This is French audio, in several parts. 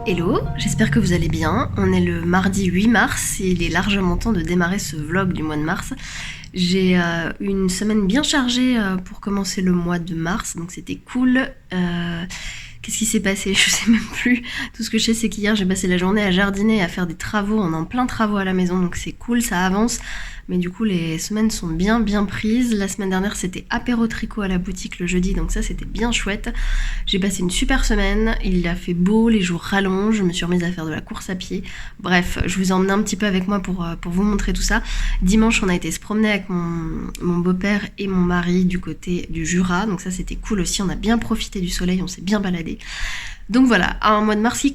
Hello, j'espère que vous allez bien. On est le mardi 8 mars et il est largement temps de démarrer ce vlog du mois de mars. J'ai une semaine bien chargée pour commencer le mois de mars, donc c'était cool. Qu'est-ce qui s'est passé? Je sais même plus. Tout ce que je sais, c'est qu'hier, j'ai passé la journée à jardiner et à faire des travaux. On est en plein travaux à la maison, donc c'est cool, ça avance. Mais du coup, les semaines sont bien prises. La semaine dernière, c'était apéro tricot à la boutique le jeudi, donc ça, c'était bien chouette. J'ai passé une super semaine. Il a fait beau, les jours rallongent. Je me suis remise à faire de la course à pied. Bref, je vous ai emmené un petit peu avec moi pour vous montrer tout ça. Dimanche, on a été se promener avec mon beau-père et mon mari du côté du Jura. Donc ça, c'était cool aussi. On a bien profité du soleil, on s'est bien baladé. Donc voilà, un mois de mars qui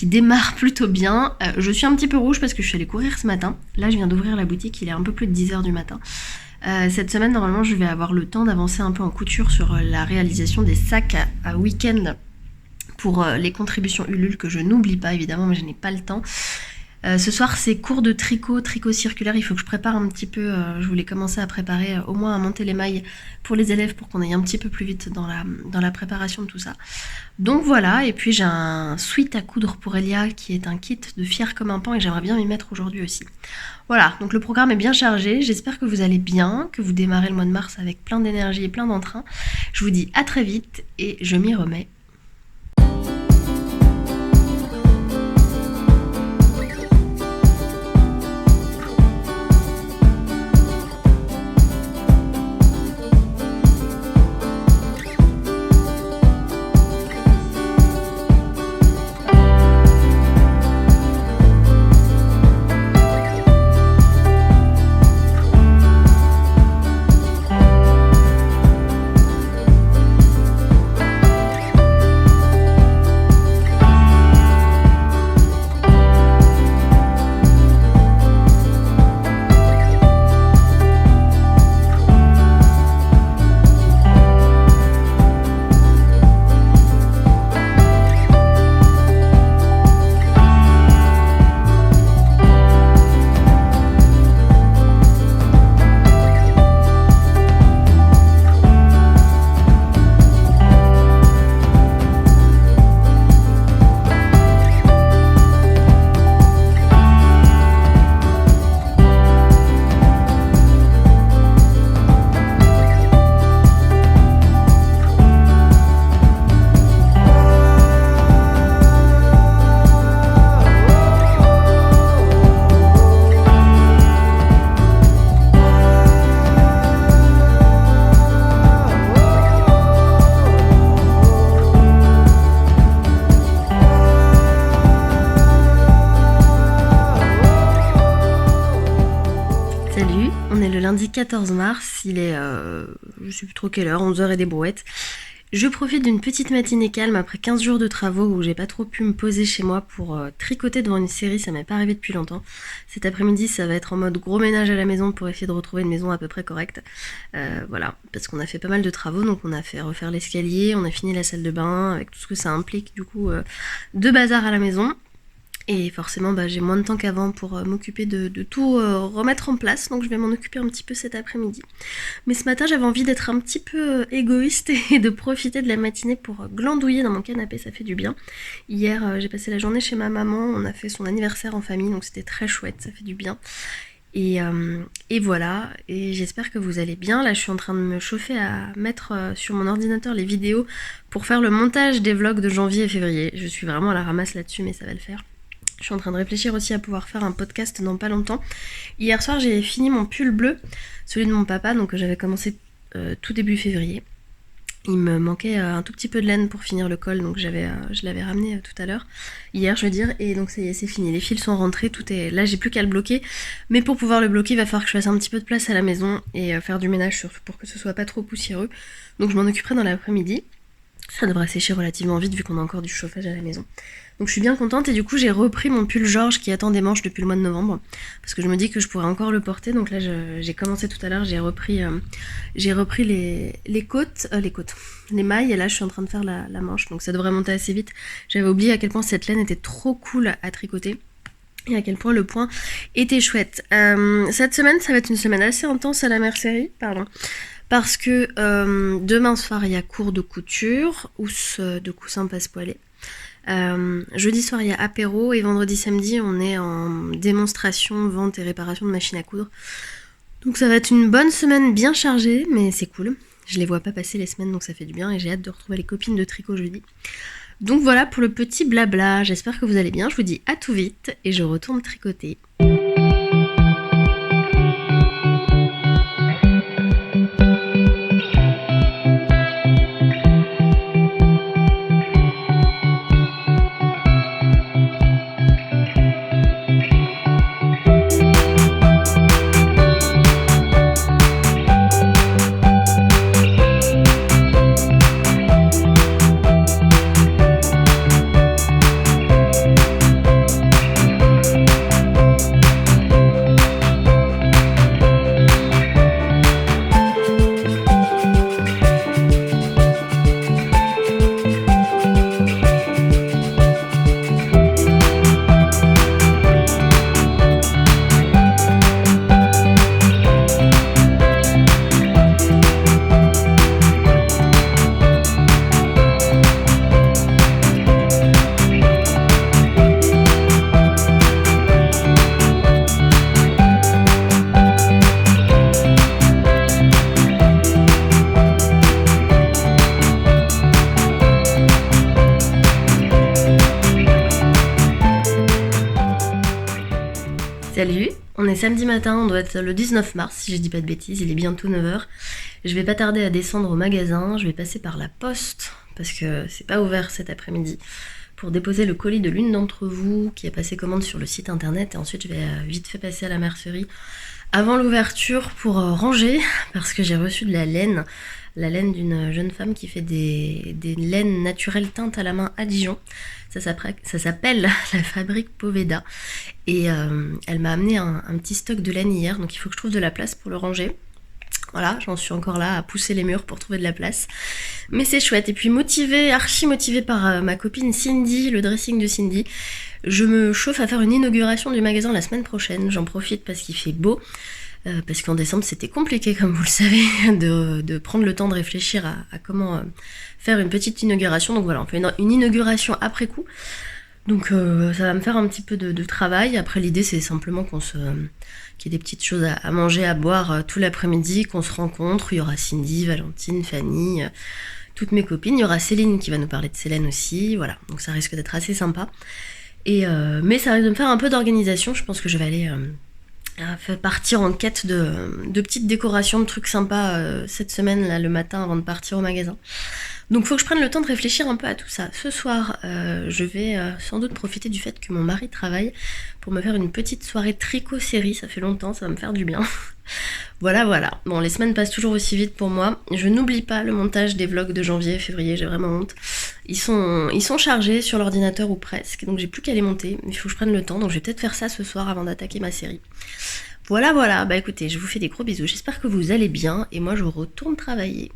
démarre plutôt bien. Je suis un petit peu rouge parce que je suis allée courir ce matin. Là, je viens d'ouvrir la boutique, il est un peu plus de 10h du matin. Cette semaine, normalement, je vais avoir le temps d'avancer un peu en couture sur la réalisation des sacs à week-end pour les contributions Ulule que je n'oublie pas, évidemment, mais je n'ai pas le temps. Ce soir, c'est cours de tricot circulaire. Il faut que je prépare un petit peu. Je voulais commencer à préparer, au moins à monter les mailles pour les élèves pour qu'on aille un petit peu plus vite dans la préparation de tout ça. Donc voilà, et puis j'ai un sweat à coudre pour Elia qui est un kit de fier comme un pan et j'aimerais bien m'y mettre aujourd'hui aussi. Voilà, donc le programme est bien chargé. J'espère que vous allez bien, que vous démarrez le mois de mars avec plein d'énergie et plein d'entrain. Je vous dis à très vite et je m'y remets. Salut, on est le lundi 14 mars, il est, je sais plus trop quelle heure, 11h et des brouettes. Je profite d'une petite matinée calme après 15 jours de travaux où j'ai pas trop pu me poser chez moi pour tricoter devant une série, ça m'est pas arrivé depuis longtemps. Cet après-midi, ça va être en mode gros ménage à la maison pour essayer de retrouver une maison à peu près correcte. Voilà, parce qu'on a fait pas mal de travaux, donc on a fait refaire l'escalier, on a fini la salle de bain, avec tout ce que ça implique du coup de bazar à la maison. Et forcément, j'ai moins de temps qu'avant pour m'occuper de tout remettre en place, donc je vais m'en occuper un petit peu cet après-midi. Mais ce matin, j'avais envie d'être un petit peu égoïste et de profiter de la matinée pour glandouiller dans mon canapé, ça fait du bien. Hier, j'ai passé la journée chez ma maman, on a fait son anniversaire en famille, donc c'était très chouette, ça fait du bien. Et voilà, et j'espère que vous allez bien. Là, je suis en train de me chauffer à mettre sur mon ordinateur les vidéos pour faire le montage des vlogs de janvier et février. Je suis vraiment à la ramasse là-dessus, mais ça va le faire. Je suis en train de réfléchir aussi à pouvoir faire un podcast dans pas longtemps. Hier soir, j'ai fini mon pull bleu, celui de mon papa, donc j'avais commencé tout début février. Il me manquait un tout petit peu de laine pour finir le col, donc je l'avais ramené tout à l'heure, hier je veux dire, et donc ça y est, c'est fini. Les fils sont rentrés, tout est là, j'ai plus qu'à le bloquer. Mais pour pouvoir le bloquer, il va falloir que je fasse un petit peu de place à la maison et faire du ménage surtout pour que ce soit pas trop poussiéreux. Donc je m'en occuperai dans l'après-midi. Ça devrait sécher relativement vite vu qu'on a encore du chauffage à la maison. Donc je suis bien contente et du coup j'ai repris mon pull Georges qui attend des manches depuis le mois de novembre parce que je me dis que je pourrais encore le porter. Donc là j'ai commencé tout à l'heure, j'ai repris les côtes, les mailles et là je suis en train de faire la manche. Donc ça devrait monter assez vite. J'avais oublié à quel point cette laine était trop cool à tricoter. Et à quel point le point était chouette. Cette semaine, ça va être une semaine assez intense à la mercerie, parce que demain soir, il y a cours de couture, housse de coussin passe-poilé. Jeudi soir, il y a apéro et vendredi, samedi, on est en démonstration, vente et réparation de machines à coudre. Donc ça va être une bonne semaine bien chargée, mais c'est cool. Je les vois pas passer les semaines, donc ça fait du bien et j'ai hâte de retrouver les copines de tricot jeudi. Donc voilà pour le petit blabla, j'espère que vous allez bien. Je vous dis à tout vite et je retourne tricoter. Salut, on est samedi matin, on doit être le 19 mars si je dis pas de bêtises, il est bientôt 9h. Je vais pas tarder à descendre au magasin, je vais passer par la poste parce que c'est pas ouvert cet après-midi pour déposer le colis de l'une d'entre vous qui a passé commande sur le site internet et ensuite je vais vite fait passer à la mercerie avant l'ouverture pour ranger parce que j'ai reçu de la laine d'une jeune femme qui fait des laines naturelles teintes à la main à Dijon. Ça s'appelle la fabrique Poveda et elle m'a amené un petit stock de laine hier, donc il faut que je trouve de la place pour le ranger. Voilà, j'en suis encore là à pousser les murs pour trouver de la place. Mais c'est chouette. Et puis archi motivée par ma copine Cindy, le dressing de Cindy, je me chauffe à faire une inauguration du magasin la semaine prochaine. J'en profite parce qu'il fait beau. Parce qu'en décembre c'était compliqué comme vous le savez de prendre le temps de réfléchir à comment faire une petite inauguration. Donc voilà, on fait une inauguration après coup. Donc ça va me faire un petit peu de travail. Après l'idée c'est simplement qu'il y ait des petites choses à manger, à boire tout l'après-midi, qu'on se rencontre. Il y aura Cindy, Valentine, Fanny, toutes mes copines. Il y aura Céline qui va nous parler de Célène aussi. Voilà, donc ça risque d'être assez sympa. Mais ça risque de me faire un peu d'organisation. Je pense que je vais aller partir en quête de petites décorations, de trucs sympas cette semaine, là, le matin, avant de partir au magasin. Donc faut que je prenne le temps de réfléchir un peu à tout ça. Ce soir, je vais sans doute profiter du fait que mon mari travaille pour me faire une petite soirée tricot-série. Ça fait longtemps, ça va me faire du bien. Voilà. Bon, les semaines passent toujours aussi vite pour moi. Je n'oublie pas le montage des vlogs de janvier, février, j'ai vraiment honte. Ils sont chargés sur l'ordinateur ou presque, donc j'ai plus qu'à les monter. Il faut que je prenne le temps, donc je vais peut-être faire ça ce soir avant d'attaquer ma série. Voilà. Bah écoutez, je vous fais des gros bisous. J'espère que vous allez bien et moi je retourne travailler.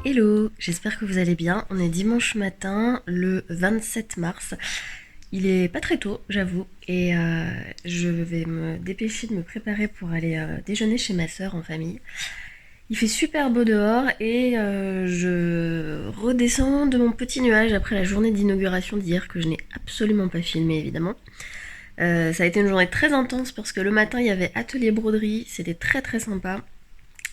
Hello, j'espère que vous allez bien. On est dimanche matin, le 27 mars. Il est pas très tôt, j'avoue, et je vais me dépêcher de me préparer pour aller déjeuner chez ma sœur en famille. Il fait super beau dehors et je redescends de mon petit nuage après la journée d'inauguration d'hier que je n'ai absolument pas filmé évidemment. Ça a été une journée très intense parce que le matin il y avait atelier broderie, c'était très très sympa.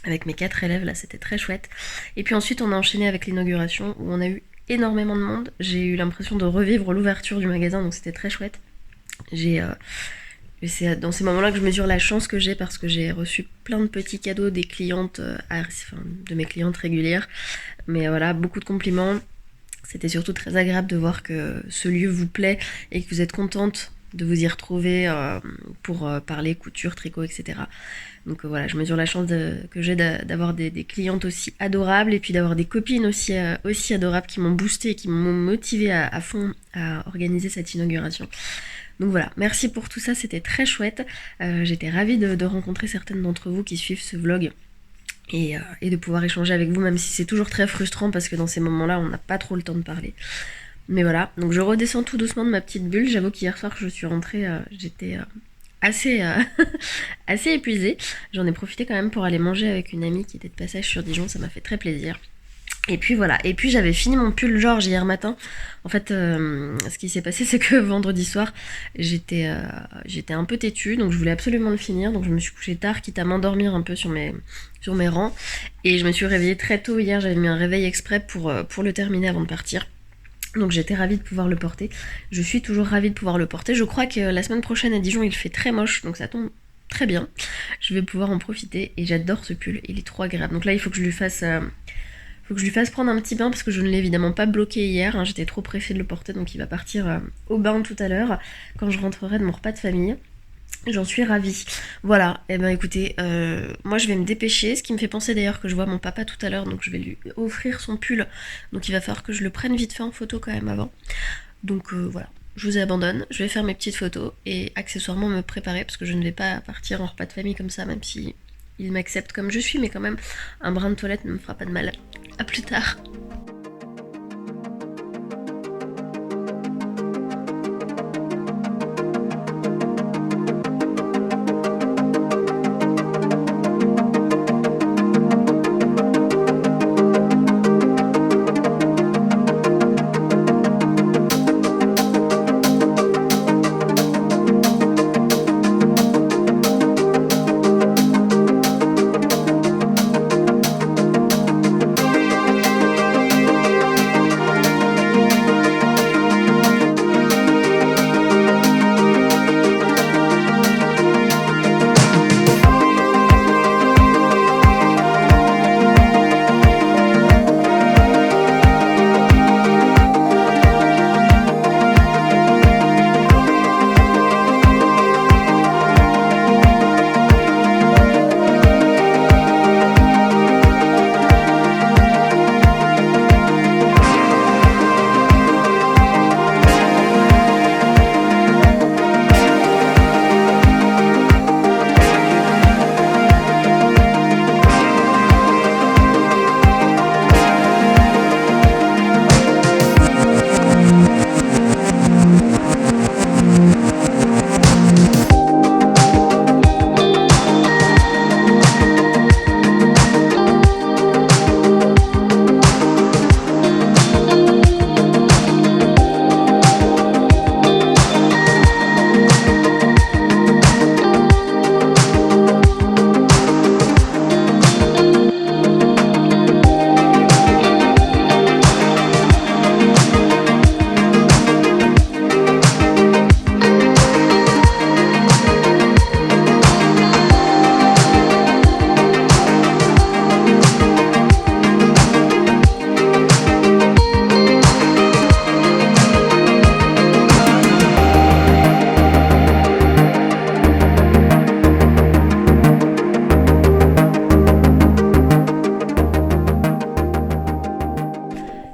Avec mes 4 élèves là, c'était très chouette. Et puis ensuite on a enchaîné avec l'inauguration où on a eu énormément de monde. J'ai eu l'impression de revivre l'ouverture du magasin, donc c'était très chouette. J'ai Et c'est dans ces moments-là que je mesure la chance que j'ai parce que j'ai reçu plein de petits cadeaux des clientes, enfin, de mes clientes régulières. Mais voilà, beaucoup de compliments. C'était surtout très agréable de voir que ce lieu vous plaît et que vous êtes contente de vous y retrouver pour parler couture, tricot, etc. Donc voilà, je mesure la chance que j'ai d'avoir des clientes aussi adorables et puis d'avoir des copines aussi adorables qui m'ont boosté et qui m'ont motivé à fond à organiser cette inauguration. Donc voilà, merci pour tout ça, c'était très chouette. J'étais ravie de rencontrer certaines d'entre vous qui suivent ce vlog et de pouvoir échanger avec vous, même si c'est toujours très frustrant parce que dans ces moments-là, on n'a pas trop le temps de parler. Mais voilà, donc je redescends tout doucement de ma petite bulle. J'avoue qu'hier soir, je suis rentrée, j'étais assez, assez épuisée. J'en ai profité quand même pour aller manger avec une amie qui était de passage sur Dijon, ça m'a fait très plaisir. Et puis voilà, et puis j'avais fini mon pull Georges hier matin. En fait, ce qui s'est passé, c'est que vendredi soir, j'étais un peu têtue, donc je voulais absolument le finir. Donc je me suis couchée tard, quitte à m'endormir un peu sur mes rangs. Et je me suis réveillée très tôt hier, j'avais mis un réveil exprès pour le terminer avant de partir. Donc j'étais ravie de pouvoir le porter. Je suis toujours ravie de pouvoir le porter. Je crois que la semaine prochaine à Dijon, il fait très moche, donc ça tombe très bien. Je vais pouvoir en profiter et j'adore ce pull, il est trop agréable. Donc là, il faut que je lui fasse prendre un petit bain parce que je ne l'ai évidemment pas bloqué hier, hein. J'étais trop pressée de le porter, donc il va partir au bain tout à l'heure quand je rentrerai de mon repas de famille. J'en suis ravie. Voilà, et ben écoutez, moi je vais me dépêcher, ce qui me fait penser d'ailleurs que je vois mon papa tout à l'heure, donc je vais lui offrir son pull, donc il va falloir que je le prenne vite fait en photo quand même avant. Donc voilà, je vous abandonne, je vais faire mes petites photos et accessoirement me préparer parce que je ne vais pas partir en repas de famille comme ça, même si il m'accepte comme je suis, mais quand même un brin de toilette ne me fera pas de mal. À plus tard.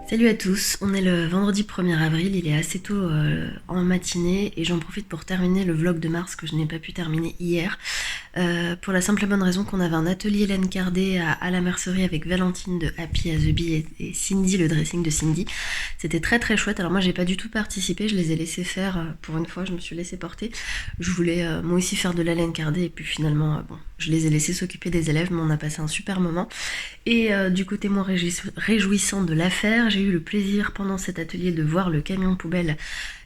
Salut à tous, on est le vendredi 1er avril, il est assez tôt en matinée et j'en profite pour terminer le vlog de mars que je n'ai pas pu terminer hier. Pour la simple et bonne raison qu'on avait un atelier laine cardée à la mercerie avec Valentine de Happy as a Bee et Cindy, le dressing de Cindy. C'était très très chouette. Alors moi j'ai pas du tout participé, je les ai laissés faire pour une fois, je me suis laissée porter. Je voulais moi aussi faire de la laine cardée et puis finalement bon, je les ai laissés s'occuper des élèves, mais on a passé un super moment. Et du côté moins réjouissant de l'affaire, j'ai eu le plaisir pendant cet atelier de voir le camion poubelle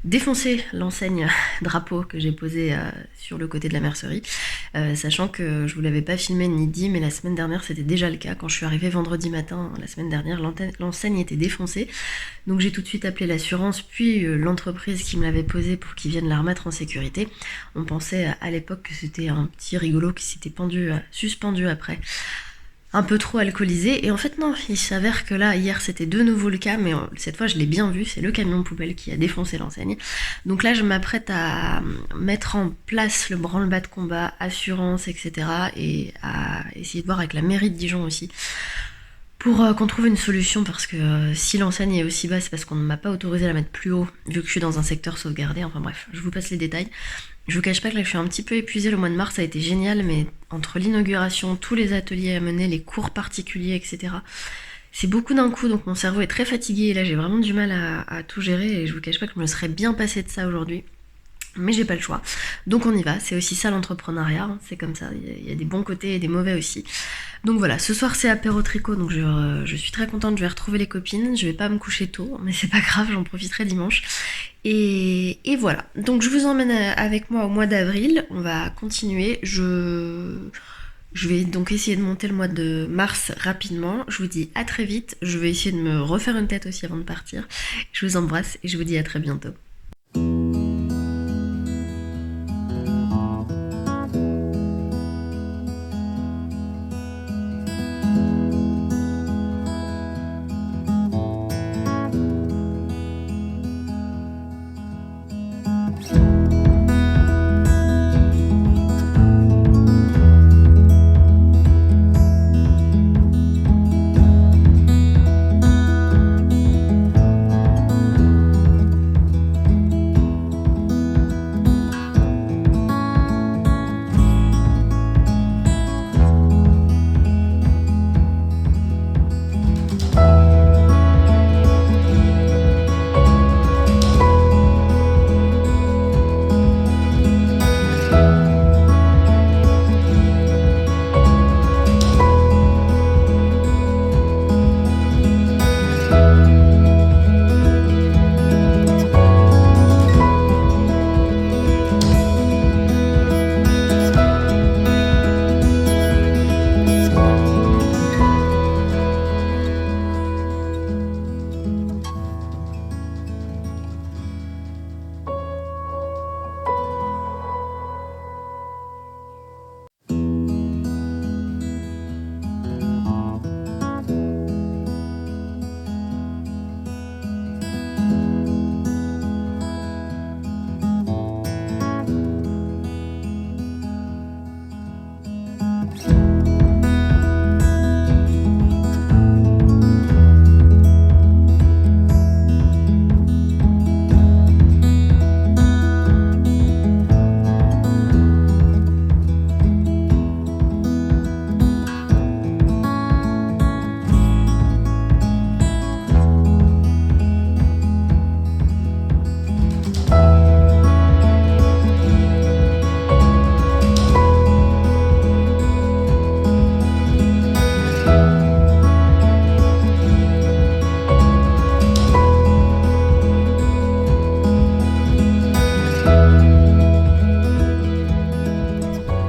défoncé l'enseigne drapeau que j'ai posée sur le côté de la mercerie, sachant que je vous l'avais pas filmé ni dit, mais la semaine dernière c'était déjà le cas. Quand je suis arrivée vendredi matin, la semaine dernière, l'enseigne était défoncée. Donc j'ai tout de suite appelé l'assurance, puis l'entreprise qui me l'avait posée pour qu'ils viennent la remettre en sécurité. On pensait à l'époque que c'était un petit rigolo qui s'était suspendu après, un peu trop alcoolisé, et en fait non, il s'avère que là, hier c'était de nouveau le cas, mais cette fois je l'ai bien vu, c'est le camion poubelle qui a défoncé l'enseigne. Donc là je m'apprête à mettre en place le branle-bas de combat, assurance, etc. et à essayer de voir avec la mairie de Dijon aussi, pour qu'on trouve une solution, parce que si l'enseigne est aussi basse, c'est parce qu'on ne m'a pas autorisé à la mettre plus haut, vu que je suis dans un secteur sauvegardé, enfin bref, je vous passe les détails. Je vous cache pas que là je suis un petit peu épuisée, le mois de mars a été génial, mais entre l'inauguration, tous les ateliers à mener, les cours particuliers, etc., c'est beaucoup d'un coup, donc mon cerveau est très fatigué, et là j'ai vraiment du mal à tout gérer, et je vous cache pas que je me serais bien passée de ça aujourd'hui. Mais j'ai pas le choix. Donc on y va, c'est aussi ça l'entrepreneuriat, hein. C'est comme ça, il y a des bons côtés et des mauvais aussi. Donc voilà, ce soir c'est apéro tricot, donc je suis très contente, je vais retrouver les copines, je vais pas me coucher tôt, mais c'est pas grave, j'en profiterai dimanche. Et voilà, donc je vous emmène avec moi au mois d'avril, on va continuer, je vais donc essayer de monter le mois de mars rapidement, je vous dis à très vite, je vais essayer de me refaire une tête aussi avant de partir. Je vous embrasse et je vous dis à très bientôt.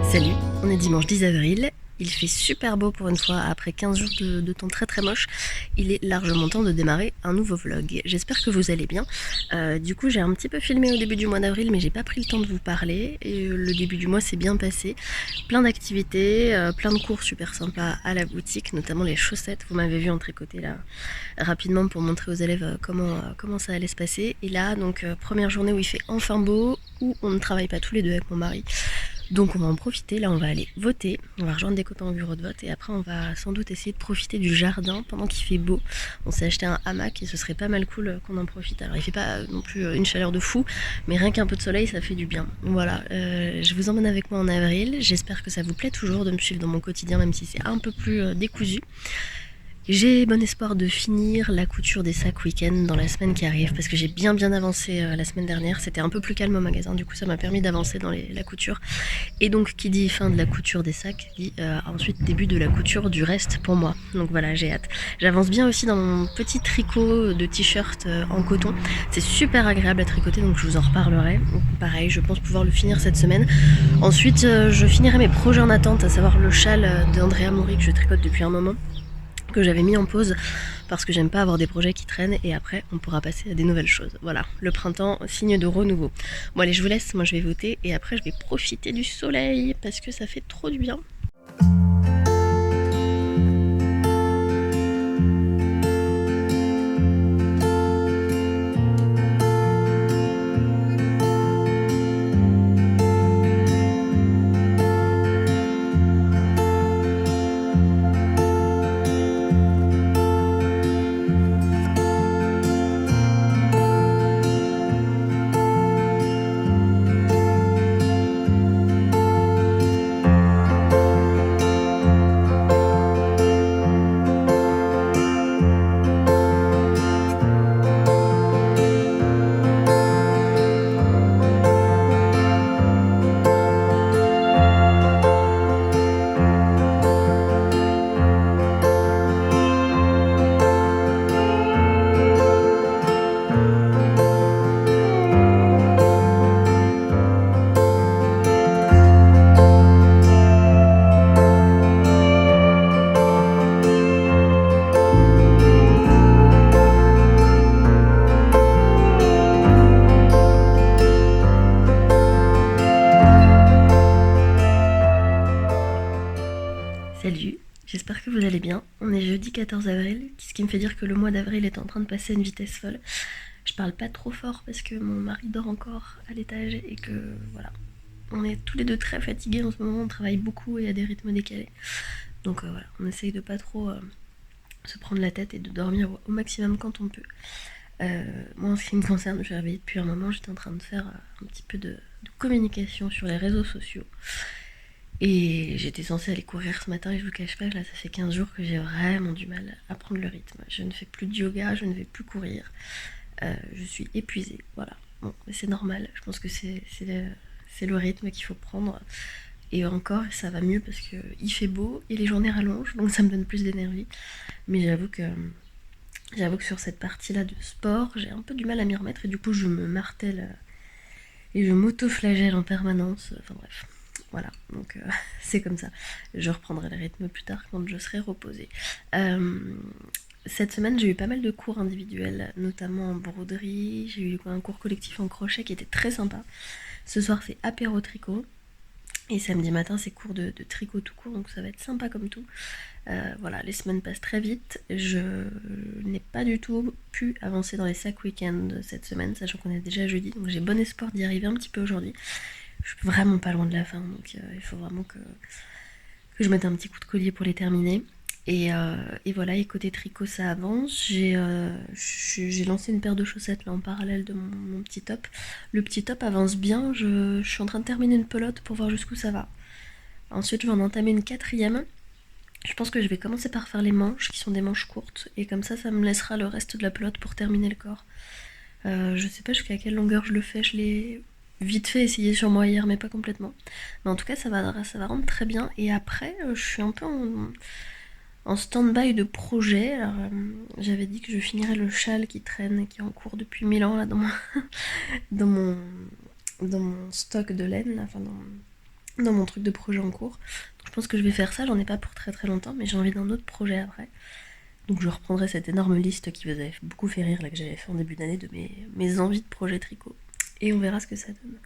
Salut, on est dimanche 10 avril, il fait super beau pour une fois, après 15 jours de temps très très moche, il est largement temps de démarrer un nouveau vlog. J'espère que vous allez bien. Du coup j'ai un petit peu filmé au début du mois d'avril, mais j'ai pas pris le temps de vous parler, et le début du mois s'est bien passé. Plein d'activités, plein de cours super sympas à la boutique, notamment les chaussettes, vous m'avez vu en tricoter là rapidement pour montrer aux élèves comment ça allait se passer. Et là donc première journée où il fait enfin beau, où on ne travaille pas tous les deux avec mon mari. Donc on va en profiter, là on va aller voter, on va rejoindre des copains au bureau de vote, et après on va sans doute essayer de profiter du jardin pendant qu'il fait beau. On s'est acheté un hamac et ce serait pas mal cool qu'on en profite. Alors il fait pas non plus une chaleur de fou, mais rien qu'un peu de soleil ça fait du bien. Voilà, je vous emmène avec moi en avril, j'espère que ça vous plaît toujours de me suivre dans mon quotidien, même si c'est un peu plus décousu. J'ai bon espoir de finir la couture des sacs week-end dans la semaine qui arrive parce que j'ai bien avancé la semaine dernière. C'était un peu plus calme au magasin, du coup ça m'a permis d'avancer dans la couture. Et donc qui dit fin de la couture des sacs dit ensuite début de la couture du reste pour moi. Donc voilà, j'ai hâte. J'avance bien aussi dans mon petit tricot de t-shirt en coton. C'est super agréable à tricoter, donc je vous en reparlerai. Donc, pareil, je pense pouvoir le finir cette semaine. Ensuite, je finirai mes projets en attente, à savoir le châle d'Andrea Mori que je tricote depuis un moment, que j'avais mis en pause parce que j'aime pas avoir des projets qui traînent, et après on pourra passer à des nouvelles choses. Voilà, le printemps, signe de renouveau. Bon allez, je vous laisse, moi je vais voter et après je vais profiter du soleil parce que ça fait trop du bien. Salut, j'espère que vous allez bien. On est jeudi 14 avril, ce qui me fait dire que le mois d'avril est en train de passer à une vitesse folle. Je parle pas trop fort parce que mon mari dort encore à l'étage et que voilà. On est tous les deux très fatigués en ce moment, on travaille beaucoup et à des rythmes décalés. Donc voilà, on essaye de pas trop se prendre la tête et de dormir au maximum quand on peut. Moi, en ce qui me concerne, je suis réveillée depuis un moment, j'étais en train de faire un petit peu de communication sur les réseaux sociaux. Et j'étais censée aller courir ce matin et je vous cache pas, là ça fait 15 jours que j'ai vraiment du mal à prendre le rythme. Je ne fais plus de yoga, je ne vais plus courir. Je suis épuisée, voilà. Bon, mais c'est normal, je pense que c'est le rythme qu'il faut prendre. Et encore, ça va mieux parce qu'il fait beau et les journées rallongent, donc ça me donne plus d'énergie. Mais j'avoue que sur cette partie-là de sport, j'ai un peu du mal à m'y remettre et du coup je me martèle et je m'auto-flagelle en permanence. Enfin bref, voilà, donc c'est comme ça. Je reprendrai le rythme plus tard quand je serai reposée. Cette semaine, j'ai eu pas mal de cours individuels, notamment en broderie. J'ai eu un cours collectif en crochet qui était très sympa. Ce soir, c'est apéro tricot. Et samedi matin, c'est cours de tricot tout court, donc ça va être sympa comme tout. Voilà, les semaines passent très vite. Je n'ai pas du tout pu avancer dans les sacs week-end cette semaine, sachant qu'on est déjà jeudi, donc j'ai bon espoir d'y arriver un petit peu aujourd'hui. Je suis vraiment pas loin de la fin, donc il faut vraiment que je mette un petit coup de collier pour les terminer. Et voilà, et côté tricot, ça avance. J'ai lancé une paire de chaussettes là en parallèle de mon petit top. Le petit top avance bien. Je suis en train de terminer une pelote pour voir jusqu'où ça va. Ensuite, je vais en entamer une quatrième. Je pense que je vais commencer par faire les manches, qui sont des manches courtes. Et comme ça me laissera le reste de la pelote pour terminer le corps. Je sais pas jusqu'à quelle longueur je le fais. Je l'ai vite fait essayer sur moi hier, mais pas complètement. Mais en tout cas, ça va rendre très bien. Et après, je suis un peu en stand-by de projet. Alors, j'avais dit que je finirais le châle qui traîne, qui est en cours depuis 1000 ans là dans mon, dans mon stock de laine, là, enfin dans mon truc de projet en cours. Donc je pense que je vais faire ça, j'en ai pas pour très très longtemps, mais j'ai envie d'un autre projet après. Donc je reprendrai cette énorme liste qui vous avait beaucoup fait rire, là, que j'avais fait en début d'année, de mes envies de projet tricot. Et on verra ce que ça donne.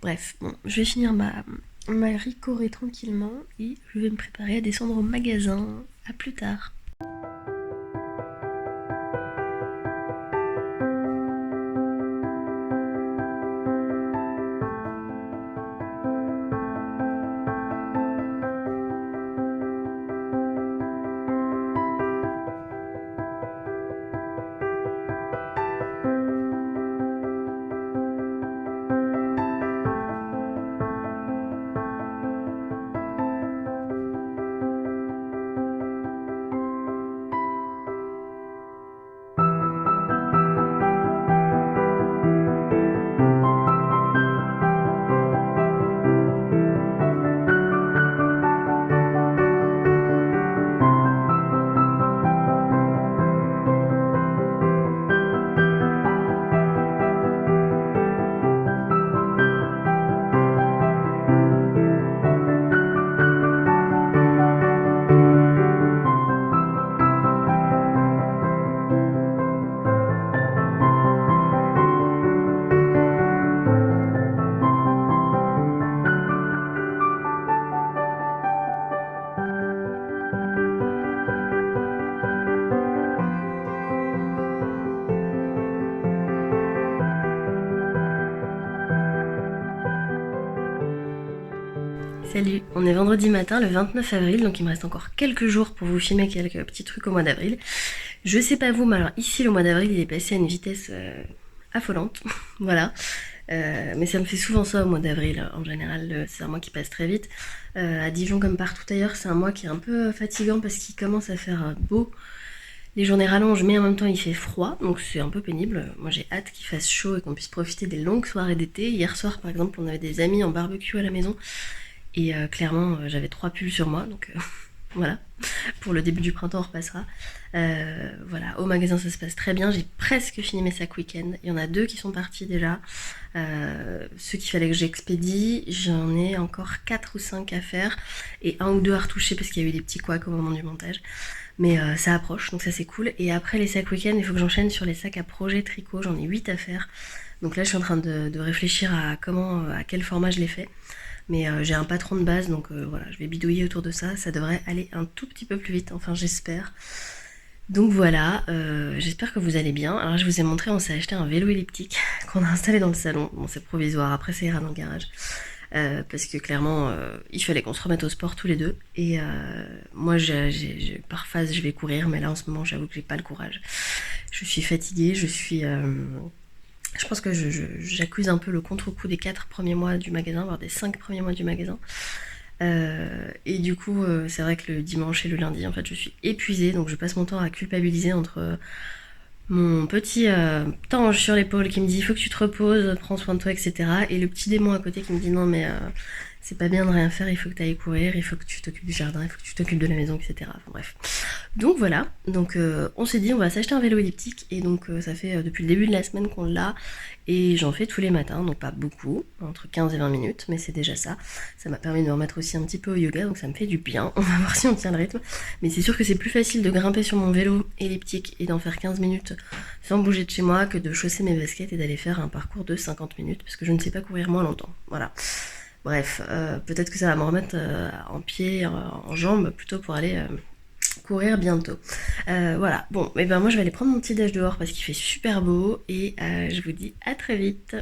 Bref, bon, je vais finir ma ricorée tranquillement et je vais me préparer à descendre au magasin. À plus tard. Salut, on est vendredi matin, le 29 avril, donc il me reste encore quelques jours pour vous filmer quelques petits trucs au mois d'avril. Je sais pas vous, mais alors ici le mois d'avril il est passé à une vitesse affolante, voilà. Mais ça me fait souvent ça au mois d'avril, en général c'est un mois qui passe très vite. À Dijon comme partout ailleurs, c'est un mois qui est un peu fatigant parce qu'il commence à faire beau. Les journées rallongent, mais en même temps il fait froid, donc c'est un peu pénible. Moi j'ai hâte qu'il fasse chaud et qu'on puisse profiter des longues soirées d'été. Hier soir par exemple, on avait des amis en barbecue à la maison. Et clairement, j'avais 3 pulls sur moi, donc voilà. Pour le début du printemps, on repassera. Voilà, au magasin, ça se passe très bien. J'ai presque fini mes sacs week-end. Il y en a 2 qui sont partis déjà. Ceux qu'il fallait que j'expédie, j'en ai encore 4 ou 5 à faire. Et un ou deux à retoucher parce qu'il y a eu des petits couacs au moment du montage. Mais ça approche, donc ça c'est cool. Et après les sacs week-end, il faut que j'enchaîne sur les sacs à projet tricot. J'en ai 8 à faire. Donc là, je suis en train de réfléchir à à quel format je les fais. Mais j'ai un patron de base, donc voilà, je vais bidouiller autour de ça. Ça devrait aller un tout petit peu plus vite, enfin j'espère. Donc voilà, j'espère que vous allez bien. Alors je vous ai montré, on s'est acheté un vélo elliptique qu'on a installé dans le salon. Bon, c'est provisoire, après ça ira dans le garage. Parce que clairement, il fallait qu'on se remette au sport tous les deux. Et moi, par phase, je vais courir, mais là en ce moment, j'avoue que j'ai pas le courage. Je suis fatiguée, je pense que j'accuse un peu le contre-coup des 4 premiers mois du magasin, voire des 5 premiers mois du magasin. Et du coup, c'est vrai que le dimanche et le lundi, en fait, je suis épuisée, donc je passe mon temps à culpabiliser entre mon petit tange sur l'épaule qui me dit il faut que tu te reposes, prends soin de toi, etc. Et le petit démon à côté qui me dit non mais c'est pas bien de rien faire, il faut que tu ailles courir, il faut que tu t'occupes du jardin, il faut que tu t'occupes de la maison, etc. Enfin bref. Donc voilà, donc on s'est dit on va s'acheter un vélo elliptique et donc ça fait depuis le début de la semaine qu'on l'a et j'en fais tous les matins, donc pas beaucoup, entre 15 et 20 minutes, mais c'est déjà ça. Ça m'a permis de me remettre aussi un petit peu au yoga, donc ça me fait du bien. On va voir si on tient le rythme. Mais c'est sûr que c'est plus facile de grimper sur mon vélo elliptique et d'en faire 15 minutes sans bouger de chez moi que de chausser mes baskets et d'aller faire un parcours de 50 minutes parce que je ne sais pas courir moins longtemps. Voilà. Bref, peut-être que ça va me remettre en pied, en jambes, plutôt pour aller courir bientôt. Voilà, bon, et ben moi je vais aller prendre mon petit déj dehors parce qu'il fait super beau et je vous dis à très vite.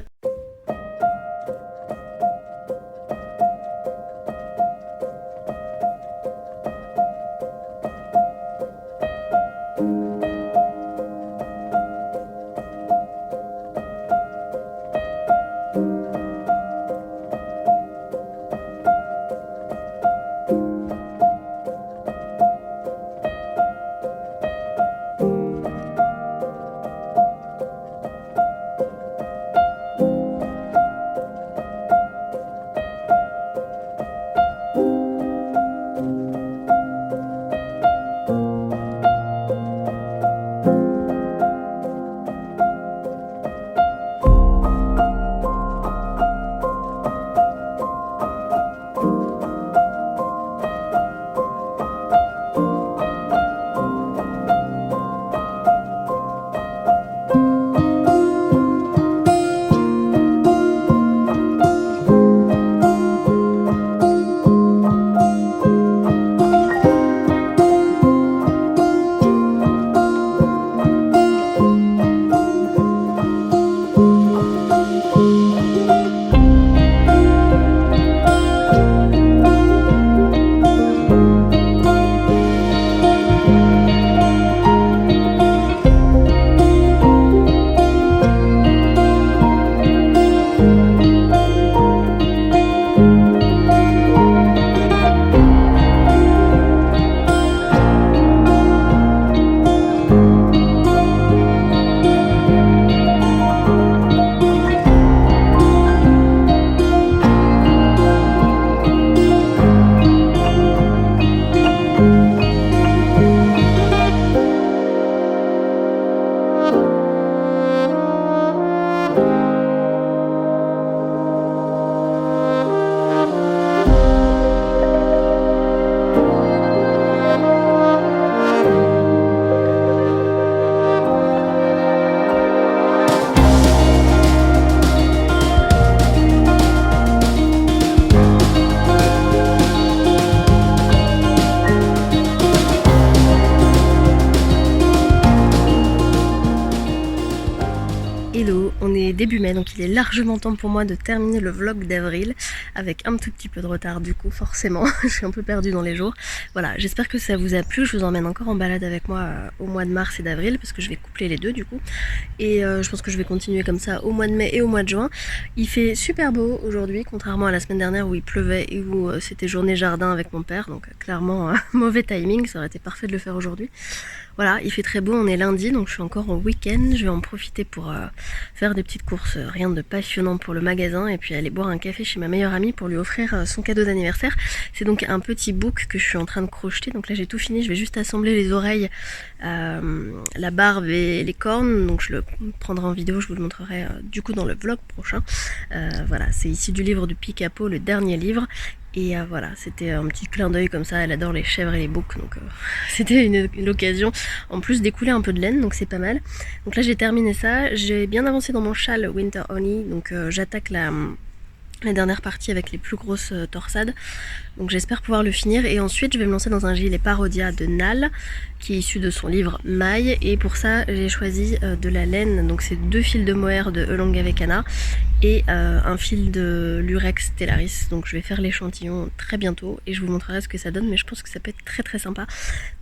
début mai, donc il est largement temps pour moi de terminer le vlog d'avril, avec un tout petit peu de retard du coup, forcément, je suis un peu perdue dans les jours. Voilà, j'espère que ça vous a plu, je vous emmène encore en balade avec moi au mois de mars et d'avril, parce que je vais coupler les deux du coup, et je pense que je vais continuer comme ça au mois de mai et au mois de juin. Il fait super beau aujourd'hui, contrairement à la semaine dernière où il pleuvait et où c'était journée jardin avec mon père, donc clairement mauvais timing, ça aurait été parfait de le faire aujourd'hui. Voilà, il fait très beau, on est lundi, donc je suis encore au week-end. Je vais en profiter pour faire des petites courses, rien de passionnant pour le magasin, et puis aller boire un café chez ma meilleure amie pour lui offrir son cadeau d'anniversaire. C'est donc un petit book que je suis en train de crocheter, donc là j'ai tout fini, je vais juste assembler les oreilles, la barbe et les cornes, donc je le prendrai en vidéo, je vous le montrerai du coup dans le vlog prochain. Voilà, c'est issu du livre de Picapo, le dernier livre. Et voilà, c'était un petit clin d'œil comme ça, elle adore les chèvres et les boucs, donc c'était une occasion en plus d'écouler un peu de laine, donc c'est pas mal. Donc là j'ai terminé ça, j'ai bien avancé dans mon châle Winter Honey, donc j'attaque la dernière partie avec les plus grosses torsades, donc j'espère pouvoir le finir, et ensuite je vais me lancer dans un gilet Parodia de Nal qui est issu de son livre Maille, et pour ça j'ai choisi de la laine, donc c'est 2 fils de mohair de Elongavekana et un fil de Lurex Stellaris, donc je vais faire l'échantillon très bientôt et je vous montrerai ce que ça donne, mais je pense que ça peut être très très sympa,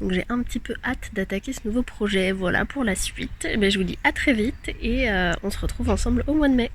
donc j'ai un petit peu hâte d'attaquer ce nouveau projet. Voilà pour la suite, et bien, je vous dis à très vite et on se retrouve ensemble au mois de mai.